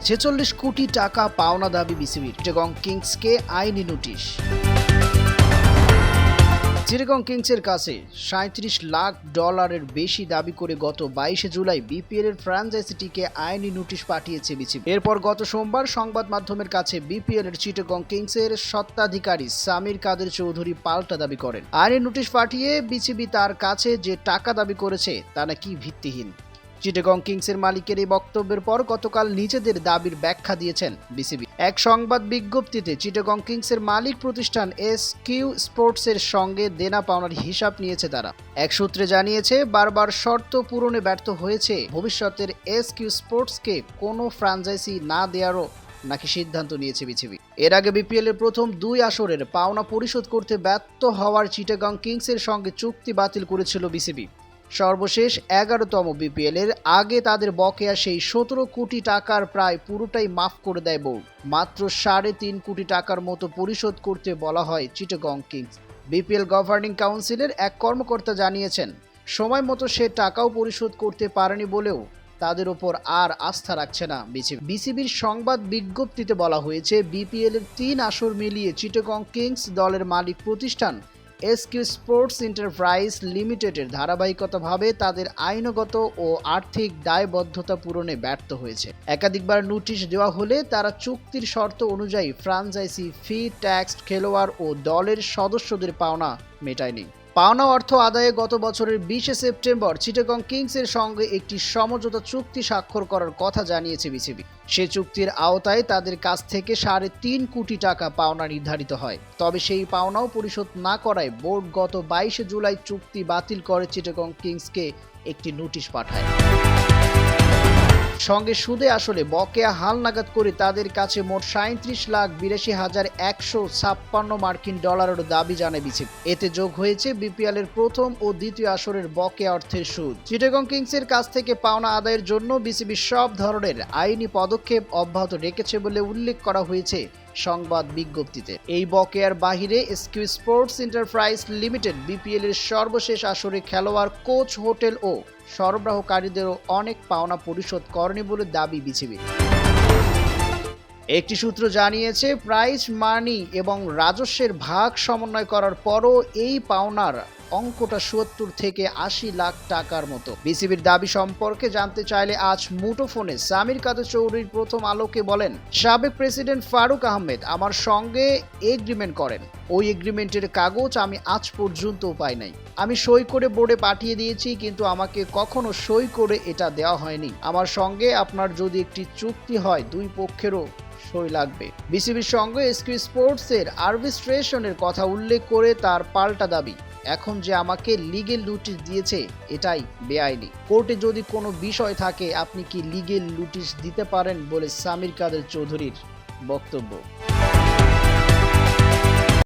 ছেচল্লিশ কোটি টাকা পাওনা দাবি বিসিবির, চিটাগং কিংসকে আইনি নোটিশ। চিটাগং কিংসের কাছে $37 লাখ বেশি দাবি করে গত 22 জুলাই বিপিএল এর ফ্র্যাঞ্চাইজিটিকে আইনি নোটিশ পাঠিয়েছে বিসিবি। এরপর গত সোমবার সংবাদ মাধ্যমের কাছে বিপিএল এর চিটাগং কিংসের স্বত্বাধিকারী সামির কাদের চৌধুরী পাল্টা দাবি করেন। আইনি নোটিশ পাঠিয়ে বিসিবি তার কাছে যে টাকা দাবি করেছে তা নাকি ভিত্তিহীন। চিটাগং কিংসের মালিকের এই বক্তব্যের পর গতকাল নিজেদের দাবির ব্যাখ্যা দিয়েছেন বিসিবি। এক সংবাদ বিজ্ঞপ্তিতে চিটাগং কিংসের মালিক প্রতিষ্ঠান এসকিউ স্পোর্টসের সঙ্গে দেনা পাওনার হিসাব নিয়েছে তারা। এক সূত্রে জানিয়েছে, বারবার শর্ত পূরণে ব্যর্থ হয়েছে ভবিষ্যতের এসকিউ স্পোর্টসকে কোনো ফ্র্যাঞ্চাইজি না দেওয়ারও নাকি সিদ্ধান্ত নিয়েছে বিসিবি। এর আগে বিপিএল এর প্রথম 2 আসরের পাওনা পরিশোধ করতে ব্যর্থ হওয়ার চিটাগং কিংসের সঙ্গে চুক্তি বাতিল করেছিল বিসিবি। সর্বশেষ 11তম বিপিএল এর আগে তাদের বকেয়া সেই 17 কোটি টাকার প্রায় পুরোটাই মাফ করে দেয় বোর্ড। মাত্র 3.5 কোটি টাকার মতো পরিশোধ করতে বলা হয় চিটাগং কিংস। বিপিএল গভর্নিং কাউন্সিলের এক কর্মকর্তা জানিয়েছেন, সময় মতো সে টাকাও পরিশোধ করতে পারেনি বলেও তাদের ওপর আর আস্থা রাখছে না বিসিবি। বিসিবির সংবাদ বিজ্ঞপ্তিতে বলা হয়েছে, বিপিএল এর 3 আসর মিলিয়ে চিটাগং কিংস দলের মালিক প্রতিষ্ঠান এসকিউ স্পোর্টস এন্টারপ্রাইজ লিমিটেডের ধারাবাহিকতাভাবে তাদের আইনগত ও আর্থিক দায়বদ্ধতা পূরণে ব্যর্থ হয়েছে। একাধিকবার নোটিশ দেওয়া হলে তারা চুক্তির শর্ত অনুযায়ী ফ্র্যাঞ্চাইজি ফি, ট্যাক্স, খেলোয়াড় ও দলের সদস্যদের পাওনা মেটায়নি। পাওনা অর্থ আদায়ে গত বছরের 20 সেপ্টেম্বর চিটাগং কিংসের সঙ্গে একটি সমঝোতা চুক্তি স্বাক্ষর করার কথা জানিয়েছে বিসিবি। সে চুক্তির আওতায় তাদের কাছ থেকে 3.5 কোটি টাকা পাওনা নির্ধারিত হয়। তবে সেই পাওনাও পরিশোধ না করায় বোর্ড গত 22 জুলাই চুক্তি বাতিল করে চিটাগং কিংসকে একটি নোটিশ পাঠায়। সঙ্গে সুদে আসলে বকেয়া হালনাগাদ করে তাদের কাছে মোট $37,82,156 দাবি জানায় বিসিবি। এতে যোগ হয়েছে বিপিএল এর প্রথম ও দ্বিতীয় আসরের বকেয়া অর্থের সুদ। চিটাগং কিংসের কাছ থেকে পাওনা আদায়ের জন্য বিসিবি সব ধরনের আইনি পদক্ষেপ অব্যাহত রেখেছে বলে উল্লেখ করা হয়েছে সংবাদ বিজ্ঞপ্তিতে। এই বকেয়ার বাহিরে SQ sports enterprise limited BPL এর সর্বশেষ আসরে খেলোয়াড়, কোচ, হোটেল ও সরবরাহকারীদেরও অনেক পাওনা পরিশোধ করেনি বলে দাবি বিসিবির। একটি সূত্র জানিয়েছে, প্রাইজ মানি এবং রাজস্বের ভাগ সমন্বয় করার পরও এই পাওনার অঙ্কটা 70 থেকে 80 লাখ টাকার মতো। বিসিবির দাবি সম্পর্কে জানতে চাইলে আজ মুঠোফোনে সামির কাদের চৌধুরী প্রথম আলোকে বলেন, সাবেক প্রেসিডেন্ট ফারুক আহমেদ আমার সঙ্গে এগ্রিমেন্ট করেন। ওই এগ্রিমেন্টের কাগজ আমি আজ পর্যন্ত পাই নাই। আমি সই করে বোর্ডে পাঠিয়ে দিয়েছি, কিন্তু আমাকে কখনো সই করে এটা দেওয়া হয়নি। আমার সঙ্গে আপনার যদি একটি চুক্তি হয়, 2 পক্ষেরও সই লাগবে। বিসিবির সঙ্গে এসকিউ স্পোর্টসের আরবিট্রেশনের কথা উল্লেখ করে তার পাল্টা দাবি, এখন যে আমাকে লিগেল নোটিশ দিয়েছে এটাই বেআইনি। কোর্টে যদি কোনো বিষয় থাকে আপনি কি লিগেল নোটিশ দিতে পারেন বলে সামির কাদের চৌধুরীর বক্তব্য।